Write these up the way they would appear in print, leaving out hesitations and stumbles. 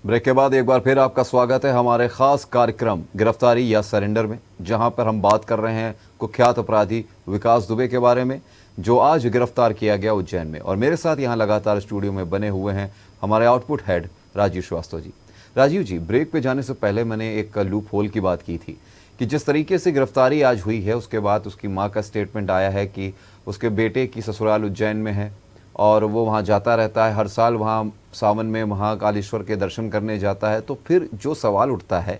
Break के बाद एक बार फिर आपका स्वागत है हमारे खास कार्यक्रम गिरफ्तारी या सरेंडर में, जहां पर हम बात कर रहे हैं कुख्यात अपराधी विकास दुबे के बारे में, जो आज गिरफ्तार किया गया उज्जैन में। और मेरे साथ यहां लगातार स्टूडियो में बने हुए हैं हमारे आउटपुट हेड राजीव श्रीवास्तव जी। राजीव जी, ब्रेक पे जाने से पहले मैंने एक लूप होल की बात की थी कि जिस तरीके से गिरफ्तारी आज हुई है, उसके बाद उसकी माँ का स्टेटमेंट आया है कि उसके बेटे की ससुराल उज्जैन में है और वो वहाँ जाता रहता है, हर साल वहाँ सावन में महाकालेश्वर के दर्शन करने जाता है। तो फिर जो सवाल उठता है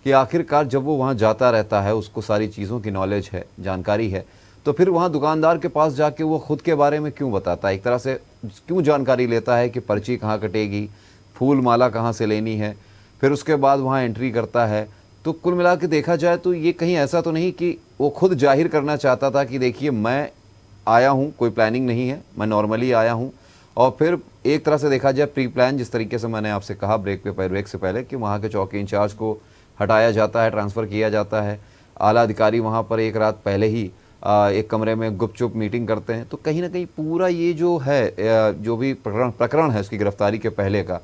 कि आखिरकार जब वो वहाँ जाता रहता है, उसको सारी चीज़ों की नॉलेज है, जानकारी है, तो फिर वहाँ दुकानदार के पास जाके वो खुद के बारे में क्यों बताता है? एक तरह से क्यों जानकारी लेता है कि पर्ची कहाँ कटेगी, फूल माला कहाँ से लेनी है, फिर उसके बाद वहाँ एंट्री करता है। तो कुल मिला के देखा जाए तो ये कहीं ऐसा तो नहीं कि वो खुद जाहिर करना चाहता था कि देखिए मैं आया हूँ, कोई प्लानिंग नहीं है, मैं नॉर्मली आया हूँ। और फिर एक तरह से देखा जाए प्री प्लान, जिस तरीके से मैंने आपसे कहा ब्रेक से पहले कि वहाँ के चौकी इंचार्ज को हटाया जाता है, ट्रांसफ़र किया जाता है, आला अधिकारी वहाँ पर एक रात पहले ही एक कमरे में गुपचुप मीटिंग करते हैं। तो कहीं ना कहीं पूरा ये जो है, जो भी प्रकरण है उसकी गिरफ्तारी के पहले का,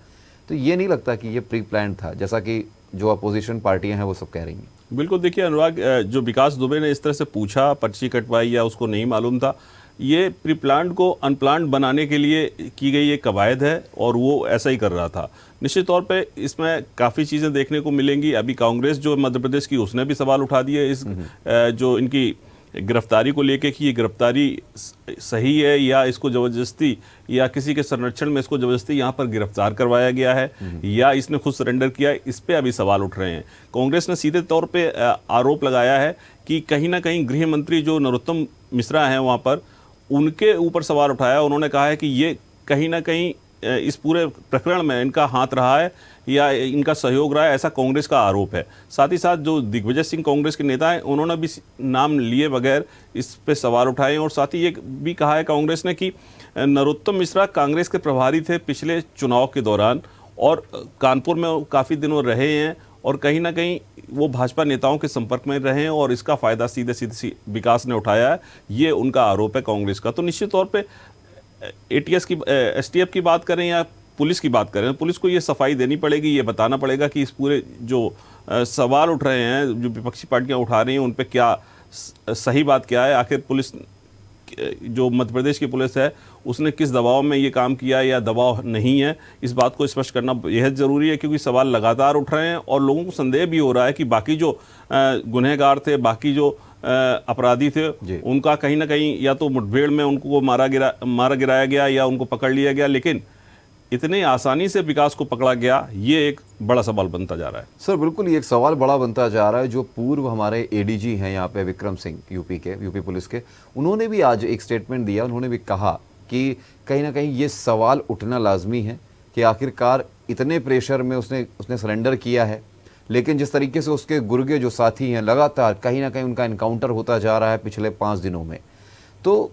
तो ये नहीं लगता कि ये प्री प्लान था, जैसा कि जो अपोजिशन पार्टियां हैं वो सब कह रही हैं? बिल्कुल, देखिए अनुराग, जो विकास दुबे ने इस तरह से पूछा, पर्ची कटवाई या उसको नहीं मालूम था, ये प्री प्लान्ड को अनप्लान्ड बनाने के लिए की गई एक कवायद है और वो ऐसा ही कर रहा था। निश्चित तौर पे इसमें काफ़ी चीज़ें देखने को मिलेंगी। अभी कांग्रेस जो मध्य प्रदेश की, उसने भी सवाल उठा दिए इस जो इनकी गिरफ्तारी को लेके कि ये गिरफ्तारी सही है या इसको ज़बरदस्ती या किसी के संरक्षण में इसको ज़बरदस्ती यहाँ पर गिरफ्तार करवाया गया है या इसने खुद सरेंडर किया है। इस पे अभी सवाल उठ रहे हैं। कांग्रेस ने सीधे तौर पे आरोप लगाया है कि कहीं ना कहीं गृह मंत्री जो नरोत्तम मिश्रा हैं वहाँ पर, उनके ऊपर सवाल उठाया। उन्होंने कहा है कि ये कहीं ना कहीं इस पूरे प्रकरण में इनका हाथ रहा है या इनका सहयोग रहा है, ऐसा कांग्रेस का आरोप है। साथ ही साथ जो दिग्विजय सिंह कांग्रेस के नेता हैं, उन्होंने भी नाम लिए बगैर इस पे सवाल उठाए और साथ ही ये भी कहा है कांग्रेस ने कि नरोत्तम मिश्रा कांग्रेस के प्रभारी थे पिछले चुनाव के दौरान और कानपुर में काफ़ी दिनों रहे हैं और कहीं ना कहीं वो भाजपा नेताओं के संपर्क में रहे हैं और इसका फ़ायदा सीधे सीधे विकास ने उठाया है। ये उनका आरोप है कांग्रेस का। तो निश्चित तौर पे एटीएस की, एसटीएफ की बात करें या पुलिस की बात करें, पुलिस को ये सफाई देनी पड़ेगी, ये बताना पड़ेगा कि इस पूरे जो सवाल उठ रहे हैं, जो विपक्षी पार्टियां उठा रही हैं, उन पे क्या सही बात क्या है। आखिर पुलिस, जो मध्य प्रदेश की पुलिस है, उसने किस दबाव में ये काम किया या दबाव नहीं है, इस बात को स्पष्ट करना बेहद ज़रूरी है, क्योंकि सवाल लगातार उठ रहे हैं और लोगों को संदेह भी हो रहा है कि बाकी जो गुनहगार थे, बाकी जो अपराधी थे, उनका कहीं ना कहीं या तो मुठभेड़ में उनको मारा गिराया गया या उनको पकड़ लिया गया, लेकिन इतने आसानी से विकास को पकड़ा गया, ये एक बड़ा सवाल बनता जा रहा है। सर बिल्कुल, ये एक सवाल बड़ा बनता जा रहा है। जो पूर्व हमारे एडीजी हैं यहाँ पे, विक्रम सिंह, यूपी पुलिस के, उन्होंने भी आज एक स्टेटमेंट दिया। उन्होंने भी कहा कि कहीं ना कहीं ये सवाल उठना लाजमी है कि आखिरकार इतने प्रेशर में उसने सरेंडर किया है, लेकिन जिस तरीके से उसके गुर्गे जो साथी हैं, लगातार कहीं ना कहीं उनका इनकाउंटर होता जा रहा है पिछले 5 दिनों में, तो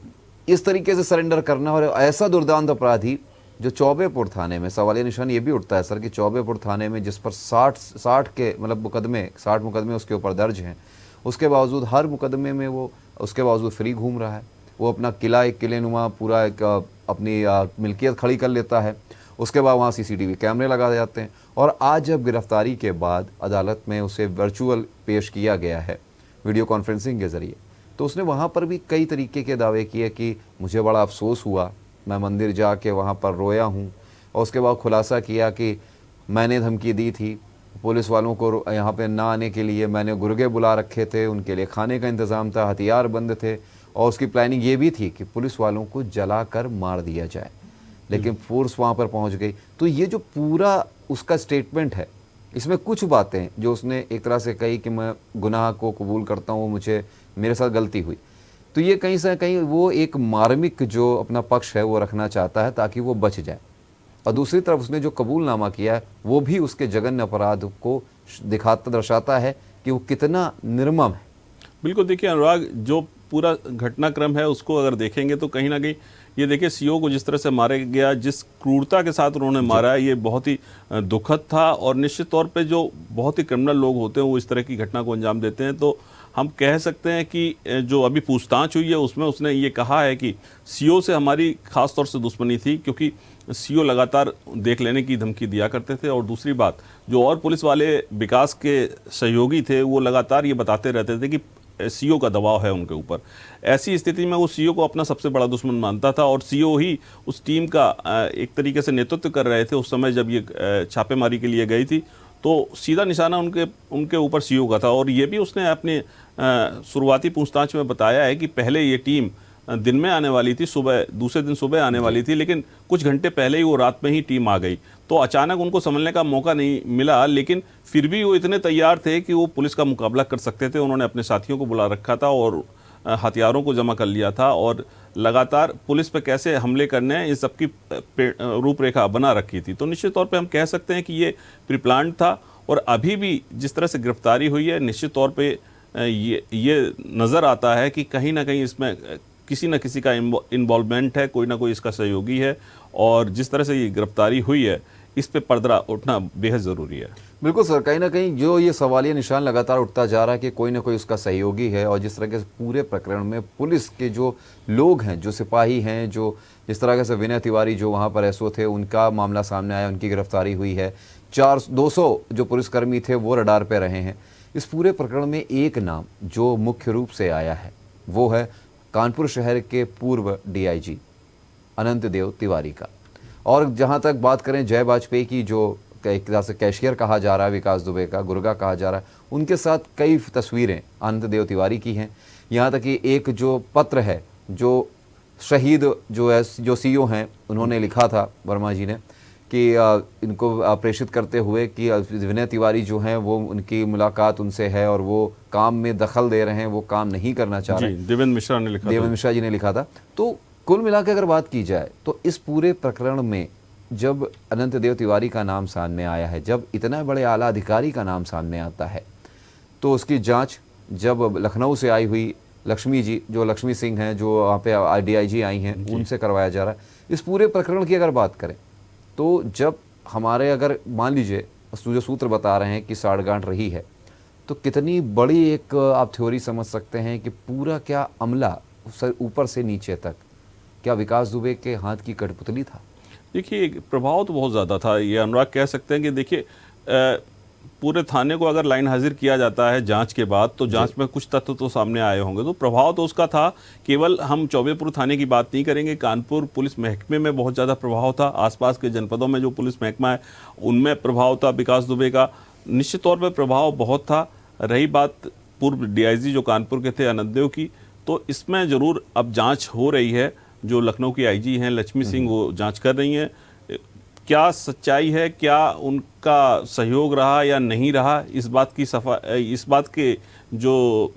इस तरीके से सरेंडर करना, और ऐसा दुर्दांत अपराधी जो चौबेपुर थाने में, सवालिया निशान ये भी उठता है सर कि चौबेपुर थाने में जिस पर 60 के मतलब मुकदमे, 60 मुकदमे उसके ऊपर दर्ज हैं, उसके बावजूद हर मुकदमे में वो उसके बावजूद फ्री घूम रहा है। वो अपना किला, एक किले नुमा पूरा एक अपनी मिल्कियत खड़ी कर लेता है। उसके बाद वहाँ सीसीटीवी कैमरे लगा जाते हैं। और आज जब गिरफ्तारी के बाद अदालत में उसे वर्चुअल पेश किया गया है वीडियो कॉन्फ्रेंसिंग के ज़रिए, तो उसने वहाँ पर भी कई तरीके के दावे किए कि मुझे बड़ा अफसोस हुआ, मैं मंदिर जाके वहाँ पर रोया हूँ। और उसके बाद खुलासा किया कि मैंने धमकी दी थी पुलिस वालों को यहाँ पे ना आने के लिए, मैंने गुर्गे बुला रखे थे, उनके लिए खाने का इंतज़ाम था, हथियार बंद थे, और उसकी प्लानिंग ये भी थी कि पुलिस वालों को जलाकर मार दिया जाए, लेकिन फोर्स वहाँ पर पहुँच गई। तो ये जो पूरा उसका स्टेटमेंट है, इसमें कुछ बातें जो उसने एक तरह से कही कि मैं गुनाह को कबूल करता हूँ, मेरे साथ गलती हुई, तो ये कहीं से कहीं वो एक मार्मिक जो अपना पक्ष है वो रखना चाहता है ताकि वो बच जाए। और दूसरी तरफ उसने जो कबूलनामा किया है वो भी उसके जघन्य अपराध को दर्शाता है कि वो कितना निर्मम है। बिल्कुल, देखिए अनुराग, जो पूरा घटनाक्रम है उसको अगर देखेंगे तो कहीं ना कहीं ये देखिए सीओ को जिस तरह से मारा गया, जिस क्रूरता के साथ उन्होंने मारा है, ये बहुत ही दुखद था। और निश्चित तौर पे जो बहुत ही क्रिमिनल लोग होते हैं वो इस तरह की घटना को अंजाम देते हैं। तो हम कह सकते हैं कि जो अभी पूछताछ हुई है उसमें उसने ये कहा है कि सीओ से हमारी खास तौर से दुश्मनी थी, क्योंकि सीओ लगातार देख लेने की धमकी दिया करते थे, और दूसरी बात जो और पुलिस वाले विकास के सहयोगी थे वो लगातार ये बताते रहते थे कि सीओ का दबाव है उनके ऊपर। ऐसी स्थिति में वो सीओ को अपना सबसे बड़ा दुश्मन मानता था, और सीओ ही उस टीम का एक तरीके से नेतृत्व कर रहे थे उस समय जब ये छापेमारी के लिए गई थी। तो सीधा निशाना उनके ऊपर सीओ का था, और ये भी उसने अपने शुरुआती पूछताछ में बताया है कि पहले ये टीम दिन में आने वाली थी, सुबह दूसरे दिन सुबह आने वाली थी, लेकिन कुछ घंटे पहले ही वो रात में ही टीम आ गई। तो अचानक उनको संभलने का मौका नहीं मिला, लेकिन फिर भी वो इतने तैयार थे कि वो पुलिस का मुकाबला कर सकते थे। उन्होंने अपने साथियों को बुला रखा था और हथियारों को जमा कर लिया था, और लगातार पुलिस पर कैसे हमले करने हैं इस सबकी रूपरेखा बना रखी थी। तो निश्चित तौर पे हम कह सकते हैं कि ये प्रीप्लान्ड था, और अभी भी जिस तरह से गिरफ्तारी हुई है निश्चित तौर पे ये नज़र आता है कि कहीं ना कहीं इसमें किसी न किसी का इन्वॉल्वमेंट है, कोई ना कोई इसका सहयोगी है, और जिस तरह से ये गिरफ्तारी हुई है इस पे पर्दा उठना बेहद ज़रूरी है। बिल्कुल सर, कहीं ना कहीं जो ये सवालिया निशान लगातार उठता जा रहा है कि कोई ना कोई उसका सहयोगी है, और जिस तरह से पूरे प्रकरण में पुलिस के जो लोग हैं, जो सिपाही हैं, जो जिस तरह से विनय तिवारी जो वहाँ पर एसओ थे उनका मामला सामने आया, उनकी गिरफ्तारी हुई है, 200 जो पुलिसकर्मी थे वो रडार पे रहे हैं। इस पूरे प्रकरण में एक नाम जो मुख्य रूप से आया है वो है कानपुर शहर के पूर्व डीआईजी अनंत देव तिवारी का। और जहाँ तक बात करें जय वाजपेयी की, जो एक तरह से कैशियर कहा जा रहा है विकास दुबे का, गुर्गा कहा जा रहा है, उनके साथ कई तस्वीरें अनंत देव तिवारी की हैं। यहाँ तक कि एक जो पत्र है जो शहीद जो सीईओ हैं उन्होंने लिखा था वर्मा जी ने कि इनको प्रेषित करते हुए कि विनय तिवारी जो हैं वो उनकी मुलाकात उनसे है और वो काम में दखल दे रहे हैं, वो काम नहीं करना चाह रहे। देवेंद्र मिश्रा ने लिखा, देवेंद्र मिश्रा जी ने लिखा था। तो कुल मिला के अगर बात की जाए तो इस पूरे प्रकरण में जब अनंत देव तिवारी का नाम सामने आया है, जब इतना बड़े आला अधिकारी का नाम सामने आता है, तो उसकी जांच जब लखनऊ से आई हुई लक्ष्मी जी, जो लक्ष्मी सिंह हैं, जो वहाँ पे डीआईजी आई हैं, उनसे करवाया जा रहा है। इस पूरे प्रकरण की अगर बात करें तो जब हमारे अगर मान लीजिए जो सूत्र बता रहे हैं कि साठगांठ रही है, तो कितनी बड़ी एक आप थ्योरी समझ सकते हैं कि पूरा क्या अमला ऊपर से नीचे तक क्या विकास दुबे के हाथ की कठपुतली था? देखिए प्रभाव तो बहुत ज़्यादा था, ये अनुराग कह सकते हैं कि देखिए पूरे थाने को अगर लाइन हाजिर किया जाता है जांच के बाद, तो जांच में कुछ तथ्य तो सामने आए होंगे, तो प्रभाव तो उसका था। केवल हम चौबेपुर थाने की बात नहीं करेंगे, कानपुर पुलिस महकमे में बहुत ज़्यादा प्रभाव था, आसपास के जनपदों में जो पुलिस महकमा है उनमें प्रभाव था विकास दुबे का, निश्चित तौर पर प्रभाव बहुत था। रही बात पूर्व डीआईजी जो कानपुर के थे अनंत देव की, तो इसमें ज़रूर अब जाँच हो रही है। जो लखनऊ की आईजी हैं लक्ष्मी सिंह वो जांच कर रही हैं, क्या सच्चाई है, क्या उनका सहयोग रहा या नहीं रहा, इस बात के जो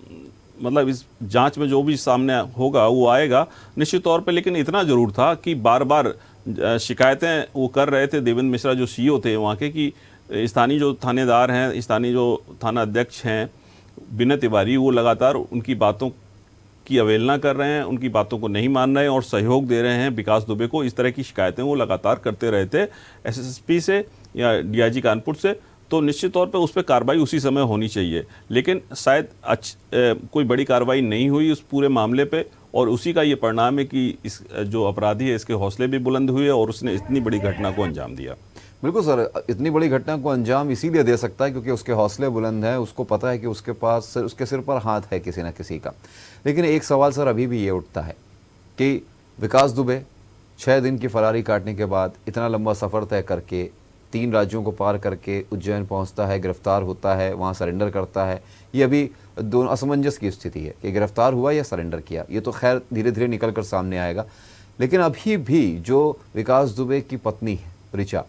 मतलब इस जांच में जो भी सामने होगा वो आएगा निश्चित तौर पे। लेकिन इतना ज़रूर था कि बार बार शिकायतें वो कर रहे थे देवेंद्र मिश्रा जो सीईओ थे वहाँ के, कि स्थानीय जो थानेदार हैं, स्थानीय जो थाना अध्यक्ष हैं विनय तिवारी, वो लगातार उनकी बातों की अवहेलना कर रहे हैं, उनकी बातों को नहीं मान रहे हैं और सहयोग दे रहे हैं विकास दुबे को। इस तरह की शिकायतें वो लगातार करते रहे थे एसएसपी से या डीआईजी कानपुर से। तो निश्चित तौर पे उस पर कार्रवाई उसी समय होनी चाहिए, लेकिन शायद कोई बड़ी कार्रवाई नहीं हुई उस पूरे मामले पे, और उसी का ये परिणाम है कि इस जो अपराधी है इसके हौसले भी बुलंद हुए और उसने इतनी बड़ी घटना को अंजाम दिया। बिल्कुल सर, इतनी बड़ी घटना को अंजाम इसीलिए दे सकता है क्योंकि उसके हौसले बुलंद हैं, उसको पता है कि उसके पास उसके सिर पर हाथ है किसी न किसी का। लेकिन एक सवाल सर अभी भी ये उठता है कि विकास दुबे 6 दिन की फरारी काटने के बाद इतना लंबा सफ़र तय करके 3 राज्यों को पार करके उज्जैन पहुंचता है, गिरफ्तार होता है, वहां सरेंडर करता है। ये अभी दोनों असमंजस की स्थिति है कि गिरफ्तार हुआ या सरेंडर किया, ये तो खैर धीरे धीरे निकल कर सामने आएगा। लेकिन अभी भी जो विकास दुबे की पत्नी है ऋचा,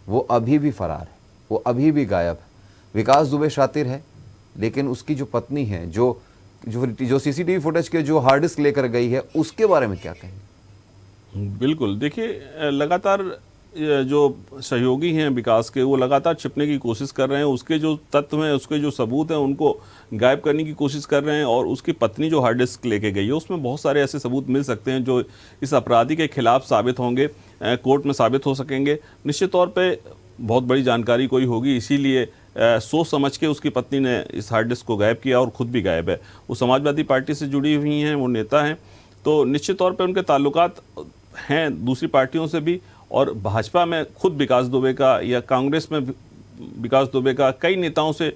वो अभी भी फरार है, वो अभी भी गायब है। विकास दुबे शातिर है, लेकिन उसकी जो पत्नी है, जो सीसीटीवी फुटेज के जो हार्ड डिस्क लेकर गई है, उसके बारे में क्या कहेंगे? बिल्कुल, देखिए लगातार जो सहयोगी हैं विकास के वो लगातार छिपने की कोशिश कर रहे हैं, उसके जो तत्व हैं, उसके जो सबूत हैं उनको गायब करने की कोशिश कर रहे हैं। और उसकी पत्नी जो हार्ड डिस्क लेके गई है उसमें बहुत सारे ऐसे सबूत मिल सकते हैं जो इस अपराधी के खिलाफ साबित होंगे, कोर्ट में साबित हो सकेंगे। निश्चित तौर पे बहुत बड़ी जानकारी कोई होगी, इसीलिए सोच समझ के उसकी पत्नी ने इस हार्ड डिस्क को गायब किया और खुद भी गायब है। वो समाजवादी पार्टी से जुड़ी हुई हैं, वो नेता हैं, तो निश्चित तौर पे उनके ताल्लुकात हैं दूसरी पार्टियों से भी, और भाजपा में खुद विकास दुबे का या कांग्रेस में विकास दुबे का कई नेताओं से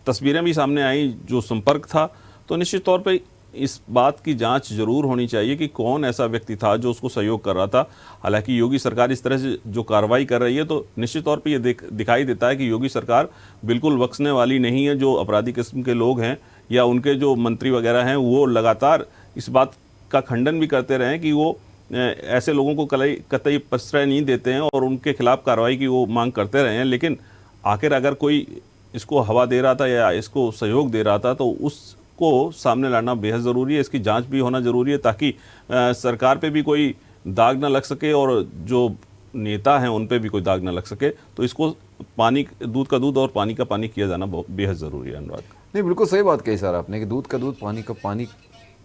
तस्वीरें भी सामने आई जो संपर्क था। तो निश्चित तौर पे इस बात की जांच जरूर होनी चाहिए कि कौन ऐसा व्यक्ति था जो उसको सहयोग कर रहा था। हालांकि योगी सरकार इस तरह से जो कार्रवाई कर रही है तो निश्चित तौर पे ये दिखाई देता है कि योगी सरकार बिल्कुल बख्शने वाली नहीं है। जो अपराधी किस्म के लोग हैं या उनके जो मंत्री वगैरह हैं वो लगातार इस बात का खंडन भी करते रहे कि वो ऐसे लोगों को कतई प्रश्रय नहीं देते हैं और उनके खिलाफ कार्रवाई की वो मांग करते रहे हैं। लेकिन आखिर अगर कोई इसको हवा दे रहा था या इसको सहयोग दे रहा था तो उसको सामने लाना बेहद ज़रूरी है। इसकी जांच भी होना ज़रूरी है ताकि सरकार पे भी कोई दाग ना लग सके और जो नेता हैं उन पे भी कोई दाग ना लग सके। तो इसको दूध का दूध और पानी का पानी किया जाना बेहद ज़रूरी है। अनुराग, नहीं, बिल्कुल सही बात कही सर आपने कि दूध का दूध पानी का पानी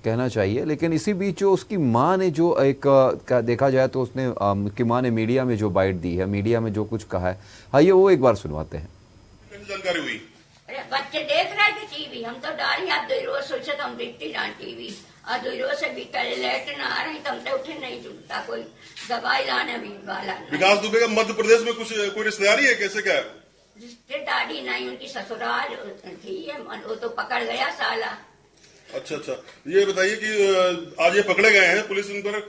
कहना चाहिए। लेकिन इसी बीच जो उसकी माँ ने जो एक का देखा जाए तो उसने उसकी माँ ने मीडिया में जो बाइट दी है, मीडिया में जो कुछ कहा है, आइए वो एक बार सुनवाते हैं। जानकारी हुई? अरे बच्चे देख रहे थे टीवी, हम तो डाली आप दो रोज सोचे तो हम देखते जान टीवी, और 2 रोज से भी कल लेट ना आ रही तो हम तो उठे नहीं जुटता, कोई दवाई लाने भी वाला नहीं। विकास दुबे का मध्य प्रदेश में कुछ कोई रिश्तेदारी है, कैसे क्या है? रिश्तेदारी नहीं, उनकी ससुराल थी, वो तो पकड़ गया साला। अच्छा, ये बताइए कि आज ये पकड़े गए हैं, पुलिस उन पर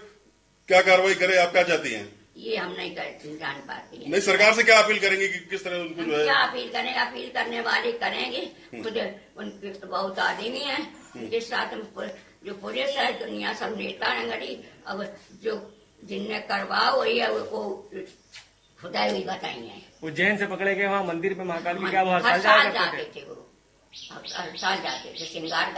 क्या कार्रवाई करे, आप क्या चाहती हैं? ये हम नहीं जान पाते हैं। नहीं, सरकार से क्या अपील करेंगे कि किस तरह उनको जो है? क्या अपील करें, अपील करने वाले करेंगे, खुद उनके तो बहुत आदमी है उनके साथ जो पुलिस है, दुनिया सब नेता है गरीब। अब जो जिनने करवा वही है वो खुदा ही बताइए। उज्जैन से पकड़े गए, वहाँ मंदिर पे महाकाल की क्या वो हर साल जाते थे वो, हर साल जाते थे, श्रृंगार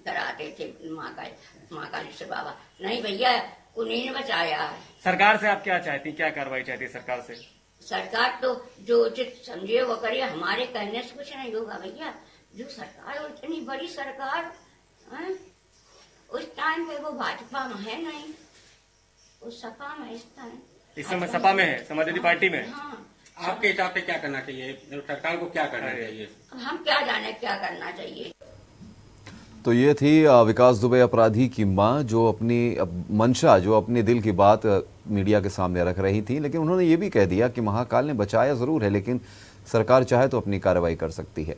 कराते थे महाकाली से बाबा। नहीं भैया, उन्हीं ने बचाया है। सरकार से आप क्या चाहती, क्या कार्रवाई चाहती है सरकार से? सरकार तो जो उचित समझे वो करे, हमारे कहने से कुछ नहीं होगा भैया। जो सरकार, इतनी बड़ी सरकार है, उस टाइम पे वो भाजपा में है नहीं, उस सपा में इस समय सपा में है, समाजवादी पार्टी में। हाँ, आपके हिसाब से क्या करना चाहिए, सरकार को क्या करना चाहिए? हम क्या जाने क्या करना चाहिए। तो ये थी विकास दुबे अपराधी की मां, जो अपनी मंशा, जो अपने दिल की बात मीडिया के सामने रख रही थी। लेकिन उन्होंने ये भी कह दिया कि महाकाल ने बचाया ज़रूर है, लेकिन सरकार चाहे तो अपनी कार्रवाई कर सकती है।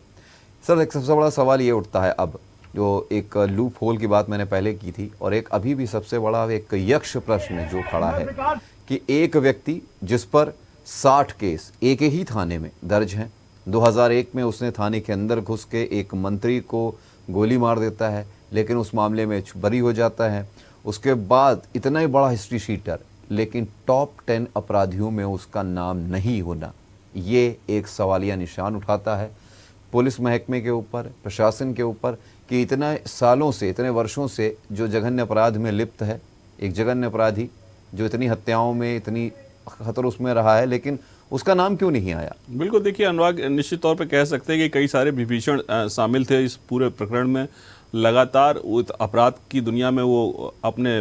सर, एक सबसे बड़ा सवाल ये उठता है अब, जो एक लूप होल की बात मैंने पहले की थी, और एक अभी भी सबसे बड़ा एक यक्ष प्रश्न जो खड़ा है कि एक व्यक्ति जिस पर 60 केस एक ही थाने में दर्ज हैं, 2001 में उसने थाने के अंदर घुस के एक मंत्री को गोली मार देता है, लेकिन उस मामले में बरी हो जाता है। उसके बाद इतना ही बड़ा हिस्ट्री शीटर, लेकिन टॉप 10 अपराधियों में उसका नाम नहीं होना, ये एक सवालिया निशान उठाता है पुलिस महकमे के ऊपर, प्रशासन के ऊपर, कि इतने सालों से, इतने वर्षों से जो जघन्य अपराध में लिप्त है, एक जघन्य अपराधी जो इतनी हत्याओं में, इतनी खतर उसमें रहा है, लेकिन उसका नाम क्यों नहीं आया? बिल्कुल, देखिए अनुराग, निश्चित तौर पे कह सकते हैं कि कई सारे विभीषण शामिल थे इस पूरे प्रकरण में। लगातार अपराध की दुनिया में वो अपने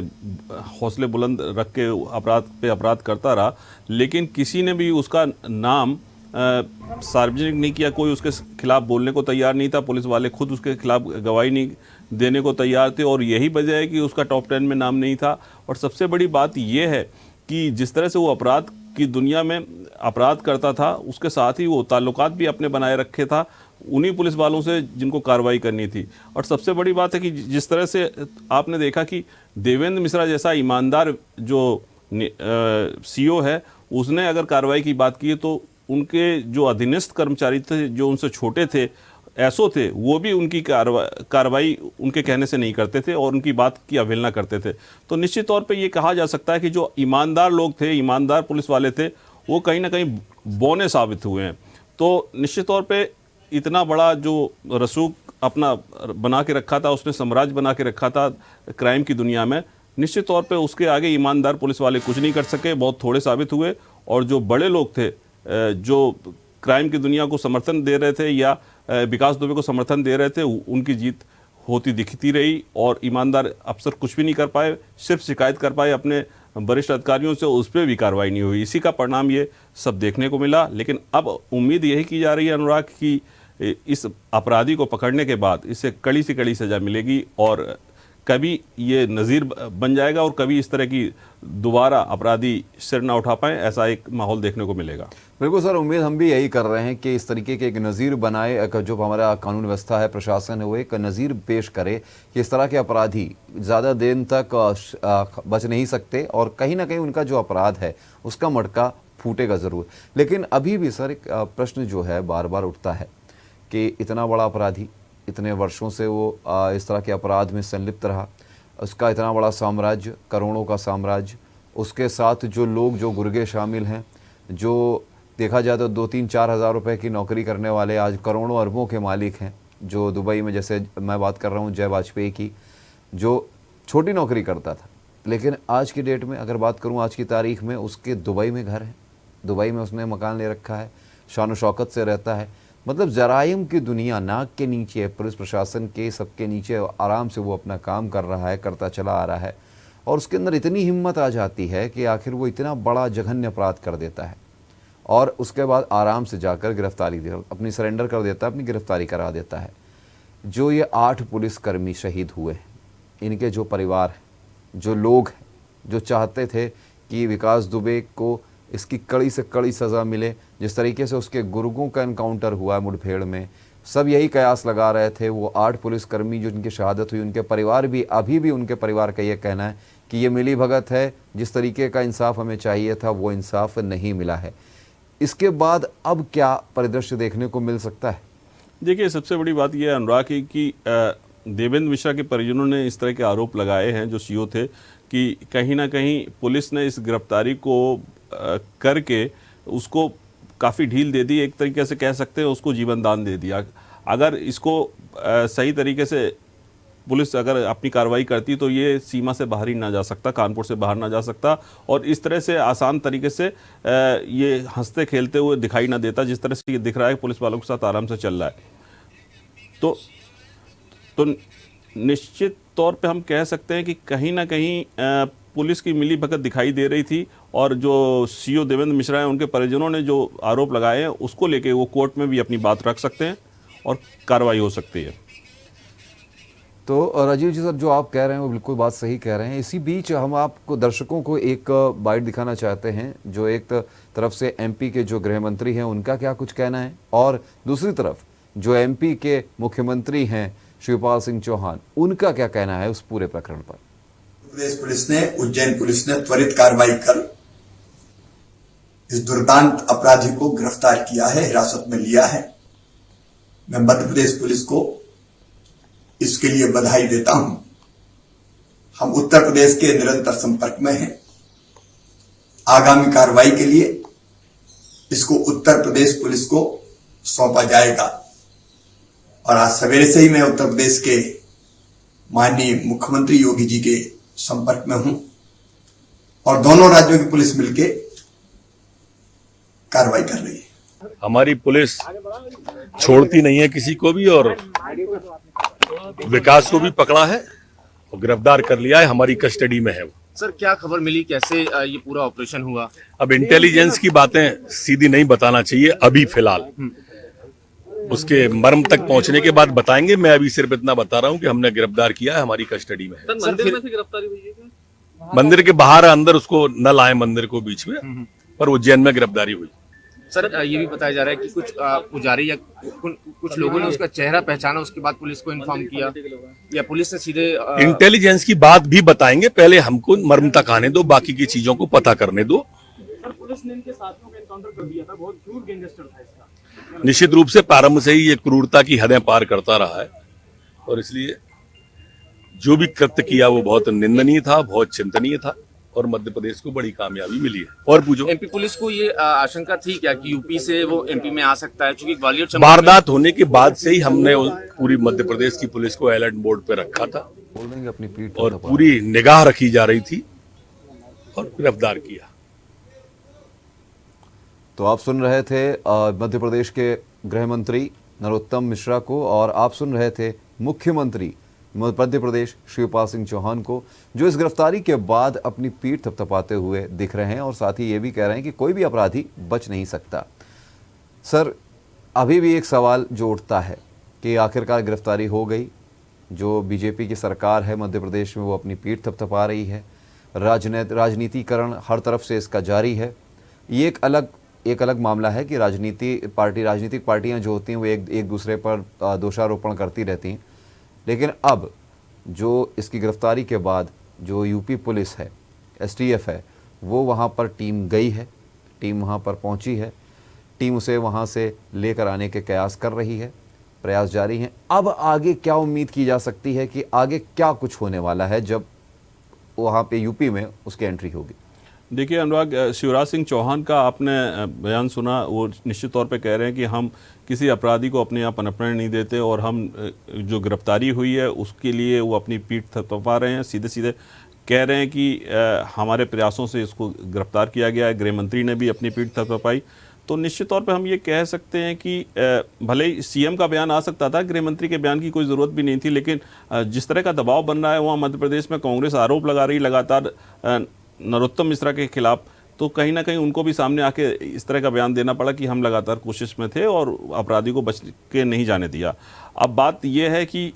हौसले बुलंद रख के अपराध पे अपराध करता रहा, लेकिन किसी ने भी उसका नाम सार्वजनिक नहीं किया, कोई उसके खिलाफ बोलने को तैयार नहीं था। पुलिस वाले खुद उसके खिलाफ गवाही नहीं देने को तैयार थे, और यही वजह है कि उसका टॉप 10 में नाम नहीं था। और सबसे बड़ी बात यह है कि जिस तरह से वो अपराध की दुनिया में अपराध करता था, उसके साथ ही वो ताल्लुकात भी अपने बनाए रखे था उन्हीं पुलिस वालों से जिनको कार्रवाई करनी थी। और सबसे बड़ी बात है कि जिस तरह से आपने देखा कि देवेंद्र मिश्रा जैसा ईमानदार जो सीओ है, उसने अगर कार्रवाई की बात की तो उनके जो अधीनस्थ कर्मचारी थे, जो उनसे छोटे थे, ऐसो थे, वो भी उनकी कार्रवाई उनके कहने से नहीं करते थे और उनकी बात की अवहेलना करते थे। तो निश्चित तौर पे ये कहा जा सकता है कि जो ईमानदार लोग थे, ईमानदार पुलिस वाले थे, वो कहीं ना कहीं बौने साबित हुए हैं। तो निश्चित तौर पे इतना बड़ा जो रसूख अपना बना के रखा था, उसने साम्राज्य बना के रखा था क्राइम की दुनिया में, निश्चित तौर पे उसके आगे ईमानदार पुलिस वाले कुछ नहीं कर सके, बहुत थोड़े साबित हुए। और जो बड़े लोग थे, जो क्राइम की दुनिया को समर्थन दे रहे थे या विकास दुबे को समर्थन दे रहे थे, उनकी जीत होती दिखती रही। और ईमानदार अफसर कुछ भी नहीं कर पाए, सिर्फ शिकायत कर पाए अपने वरिष्ठ अधिकारियों से उस पर भी कार्रवाई नहीं हुई। इसी का परिणाम ये सब देखने को मिला। लेकिन अब उम्मीद यही की जा रही है अनुराग कि इस अपराधी को पकड़ने के बाद इसे कड़ी से कड़ी सजा मिलेगी और कभी ये नज़ीर बन जाएगा और कभी इस तरह की दोबारा अपराधी सिर ना उठा पाए, ऐसा एक माहौल देखने को मिलेगा। बिल्कुल सर, उम्मीद हम भी यही कर रहे हैं कि इस तरीके के एक नज़ीर बनाए, जो हमारा कानून व्यवस्था है, प्रशासन है, वो एक नज़ीर पेश करे कि इस तरह के अपराधी ज़्यादा दिन तक बच नहीं सकते और कहीं ना कहीं उनका जो अपराध है उसका मटका फूटेगा ज़रूर। लेकिन अभी भी सर एक प्रश्न जो है बार बार उठता है कि इतना बड़ा अपराधी, इतने वर्षों से वो इस तरह के अपराध में संलिप्त रहा, उसका इतना बड़ा साम्राज्य, करोड़ों का साम्राज्य, उसके साथ जो लोग, जो गुर्गे शामिल हैं, जो देखा जाए तो 2-3-4 हज़ार रुपए की नौकरी करने वाले आज करोड़ों अरबों के मालिक हैं। जो दुबई में, जैसे मैं बात कर रहा हूँ जय वाजपेयी की, जो छोटी नौकरी करता था, लेकिन आज की डेट में अगर बात करूँ, आज की तारीख में उसके दुबई में घर है, दुबई में उसने मकान ले रखा है, शान शौकत से रहता है। मतलब जराइम की दुनिया नाक के नीचे, पुलिस प्रशासन के सबके नीचे आराम से वो अपना काम कर रहा है, करता चला आ रहा है। और उसके अंदर इतनी हिम्मत आ जाती है कि आखिर वो इतना बड़ा जघन्य अपराध कर देता है और उसके बाद आराम से जाकर गिरफ्तारी अपनी सरेंडर कर देता है, अपनी गिरफ्तारी करा देता है। जो ये 8 पुलिसकर्मी शहीद हुए, इनके जो परिवार हैं, जो लोग हैं, जो चाहते थे कि विकास दुबे को इसकी कड़ी से कड़ी सज़ा मिले, जिस तरीके से उसके गुर्गों का एनकाउंटर हुआ मुठभेड़ में, सब यही कयास लगा रहे थे। वो 8 पुलिसकर्मी जो जिनकी शहादत हुई, उनके परिवार भी, अभी भी उनके परिवार का ये कहना है कि ये मिली भगत है, जिस तरीके का इंसाफ हमें चाहिए था वो इंसाफ नहीं मिला है। इसके बाद अब क्या परिदृश्य देखने को मिल सकता है? देखिए, सबसे बड़ी बात यह है अनुराग कि देवेंद्र मिश्रा के परिजनों ने इस तरह के आरोप लगाए हैं, जो सीओ थे, कि कहीं ना कहीं पुलिस ने इस गिरफ्तारी को करके उसको काफ़ी ढील दे दी, एक तरीके से कह सकते हैं उसको जीवन दान दे दिया। अगर इसको सही तरीके से पुलिस अगर अपनी कार्रवाई करती तो ये सीमा से बाहर ही ना जा सकता, कानपुर से बाहर ना जा सकता और इस तरह से आसान तरीके से ये हंसते खेलते हुए दिखाई ना देता, जिस तरह से ये दिख रहा है पुलिस वालों के साथ आराम से चल रहा है। तो निश्चित तौर पे हम कह सकते हैं कि कहीं ना कहीं पुलिस की मिली भगत दिखाई दे रही थी और जो सीओ देवेंद्र मिश्रा हैं, उनके परिजनों ने जो आरोप लगाए हैं उसको लेके वो कोर्ट में भी अपनी बात रख सकते हैं और कार्रवाई हो सकती है। तो राजीव जी सर, जो आप कह रहे हैं वो बिल्कुल बात सही कह रहे हैं। इसी बीच हम आपको, दर्शकों को एक बाइट दिखाना चाहते हैं, जो एक तरफ से एमपी के जो गृह मंत्री हैं उनका क्या कुछ कहना है और दूसरी तरफ जो एमपी के मुख्यमंत्री हैं शिवपाल सिंह चौहान, उनका क्या कहना है उस पूरे प्रकरण पर। प्रदेश पुलिस ने, उज्जैन पुलिस ने त्वरित कार्रवाई कर इस दुर्दांत अपराधी को गिरफ्तार किया है, हिरासत में लिया है। मैं मध्य प्रदेश पुलिस को इसके लिए बधाई देता हूं। हम उत्तर प्रदेश के निरंतर संपर्क में हैं। आगामी कार्रवाई के लिए इसको उत्तर प्रदेश पुलिस को सौंपा जाएगा और आज सवेरे से ही मैं उत्तर प्रदेश के माननीय मुख्यमंत्री योगी जी के संपर्क में हूं और दोनों राज्यों की पुलिस मिलकर कार्रवाई कर रही है। हमारी पुलिस छोड़ती नहीं है किसी को भी और विकास को भी पकड़ा है और गिरफ्तार कर लिया है, हमारी कस्टडी में है वो। सर, क्या खबर मिली, कैसे ये पूरा ऑपरेशन हुआ? अब इंटेलिजेंस की बातें सीधी नहीं बताना चाहिए अभी फिलहाल, उसके मर्म तक पहुंचने के बाद बताएंगे। मैं अभी सिर्फ इतना बता रहा हूं कि हमने गिरफ्तार किया है, हमारी कस्टडी में है। मंदिर में से गिरफ्तारी हुई है क्या? मंदिर के बाहर, अंदर उसको न लाए मंदिर को बीच में, पर उज्जैन में गिरफ्तारी हुई। सर, ये भी बताया जा रहा है कि कुछ पुजारी या कुछ लोगों ने उसका चेहरा पहचाना, उसके बाद पुलिस को इन्फॉर्म किया या पुलिस ने सीधे इंटेलिजेंस की बात भी बताएंगे, पहले हमको मर्म तक आने दो, बाकी की चीजों को पता करने दो। पुलिस ने इनके साथियों का एनकाउंटर कर दिया था, बहुत क्रूर गैंगस्टर था इसका। निश्चित रूप से प्रारंभ से ही ये क्रूरता की हदें पार करता रहा है और इसलिए जो भी कृत्य किया वो बहुत निंदनीय था, बहुत चिंतनीय था और मध्य प्रदेश को बड़ी कामयाबी मिली है। और पूछो, एमपी पुलिस को ये आशंका थी क्या कि यूपी से वो एमपी में आ सकता है? क्योंकि ग्वालियर वारदात होने के बाद से ही हमने पूरी मध्य प्रदेश की पुलिस को अलर्ट मोड पे रखा था अपनी पीठ और पूरी निगाह रखी जा रही थी और गिरफ्तार किया। तो आप सुन रहे थे मध्य प्रदेश के गृह मंत्री नरोत्तम मिश्रा को और आप सुन रहे थे मुख्यमंत्री मध्य प्रदेश शिवपाल सिंह चौहान को, जो इस गिरफ्तारी के बाद अपनी पीठ थपथपाते हुए दिख रहे हैं और साथ ही ये भी कह रहे हैं कि कोई भी अपराधी बच नहीं सकता। सर, अभी भी एक सवाल जो उठता है कि आखिरकार गिरफ्तारी हो गई, जो बीजेपी की सरकार है मध्य प्रदेश में वो अपनी पीठ थपथपा रही है, राजनीतिकरण हर तरफ से इसका जारी है। ये एक अलग मामला है कि राजनीतिक पार्टियां जो होती हैं वो एक दूसरे पर दोषारोपण करती रहती हैं, लेकिन अब जो इसकी गिरफ्तारी के बाद जो यूपी पुलिस है, एसटीएफ है, वो वहाँ पर टीम गई है, टीम वहाँ पर पहुँची है, टीम उसे वहाँ से लेकर आने के प्रयास कर रही है, प्रयास जारी हैं। अब आगे क्या उम्मीद की जा सकती है कि आगे क्या कुछ होने वाला है जब वहाँ पे यूपी में उसकी एंट्री होगी? देखिए अनुराग, शिवराज सिंह चौहान का आपने बयान सुना, वो निश्चित तौर पे कह रहे हैं कि हम किसी अपराधी को अपने यहाँ पनपने नहीं देते और हम जो गिरफ्तारी हुई है उसके लिए वो अपनी पीठ थपथपा रहे हैं। सीधे सीधे कह रहे हैं कि हमारे प्रयासों से इसको गिरफ्तार किया गया है। गृह मंत्री ने भी अपनी पीठ थपथपाई। तो निश्चित तौर पे हम ये कह सकते हैं कि भले ही सीएम का बयान आ सकता था, गृह मंत्री के बयान की कोई ज़रूरत भी नहीं थी, लेकिन जिस तरह का दबाव बन रहा है वहाँ मध्य प्रदेश में कांग्रेस आरोप लगा रही लगातार नरोत्तम मिश्रा के खिलाफ, तो कहीं ना कहीं उनको भी सामने आके इस तरह का बयान देना पड़ा कि हम लगातार कोशिश में थे और अपराधी को बच के नहीं जाने दिया। अब बात यह है कि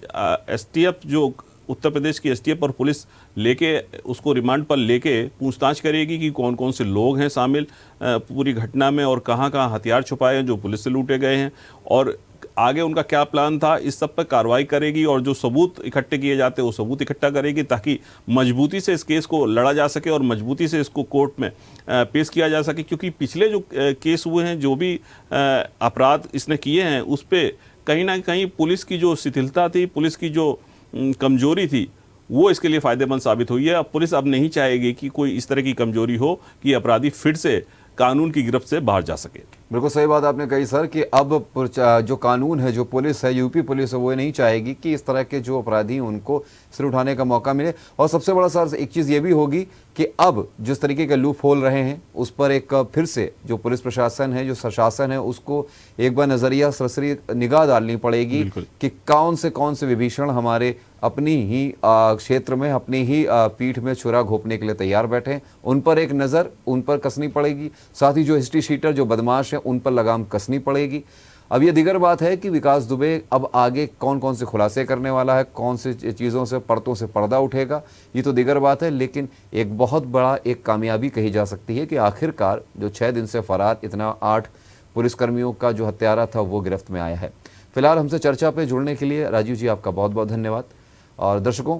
एसटीएफ, जो उत्तर प्रदेश की एसटीएफ और पुलिस लेके उसको रिमांड पर लेके पूछताछ करेगी कि कौन कौन से लोग हैं शामिल पूरी घटना में और कहाँ कहाँ हथियार छुपाए हैं जो पुलिस से लूटे गए हैं, और आगे उनका क्या प्लान था, इस सब पर कार्रवाई करेगी और जो सबूत इकट्ठे किए जाते हैं वो सबूत इकट्ठा करेगी ताकि मजबूती से इस केस को लड़ा जा सके और मजबूती से इसको कोर्ट में पेश किया जा सके। क्योंकि पिछले जो केस हुए हैं, जो भी अपराध इसने किए हैं, उस पर कहीं ना कहीं पुलिस की जो शिथिलता थी, पुलिस की जो कमजोरी थी, वो इसके लिए फ़ायदेमंद साबित हुई है। अब पुलिस अब नहीं चाहेगी कि कोई इस तरह की कमजोरी हो कि अपराधी फिर से कानून की गिरफ्त से बाहर जा सके। बिल्कुल सही बात आपने कही सर कि अब जो कानून है, जो पुलिस है, यूपी पुलिस है, वो नहीं चाहेगी कि इस तरह के जो अपराधी उनको सिर उठाने का मौका मिले। और सबसे बड़ा सर एक चीज़ ये भी होगी कि अब जिस तरीके के लूप होल रहे हैं उस पर एक फिर से जो पुलिस प्रशासन है, जो प्रशासन है, उसको एक बार नज़रिया सरसरी निगाह डालनी पड़ेगी कि कौन से विभीषण हमारे अपनी ही क्षेत्र में, अपनी ही पीठ में छुरा घोंपने के लिए तैयार बैठे हैं। उन पर एक नज़र उन पर कसनी पड़ेगी। साथ ही जो हिस्ट्री शीटर, जो बदमाश हैं, उन पर लगाम कसनी पड़ेगी। अब ये दीगर बात है कि विकास दुबे अब आगे कौन कौन से खुलासे करने वाला है, कौन सी चीज़ों से, परतों से पर्दा उठेगा, ये तो दीगर बात है। लेकिन एक बहुत बड़ा एक कामयाबी कही जा सकती है कि आखिरकार जो 6 दिन से फरार इतना 8 पुलिसकर्मियों का जो हत्यारा था वो गिरफ्त में आया है। फिलहाल हमसे चर्चा पे जुड़ने के लिए राजीव जी आपका बहुत बहुत धन्यवाद। और दर्शकों,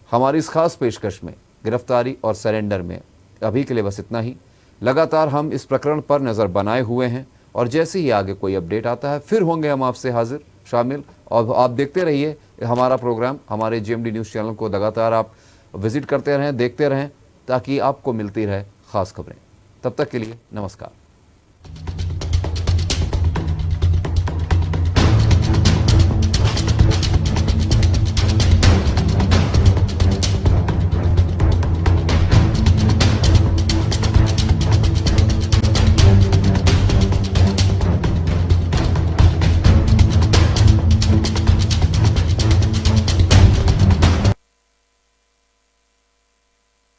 हमारी इस खास पेशकश में गिरफ्तारी और सरेंडर में अभी के लिए बस इतना ही। लगातार हम इस प्रकरण पर नज़र बनाए हुए हैं और जैसे ही आगे कोई अपडेट आता है फिर होंगे हम आपसे हाजिर शामिल। और आप देखते रहिए हमारा प्रोग्राम, हमारे जीएमडी न्यूज़ चैनल को लगातार आप विजिट करते रहें, देखते रहें, ताकि आपको मिलती रहे ख़ास खबरें। तब तक के लिए नमस्कार।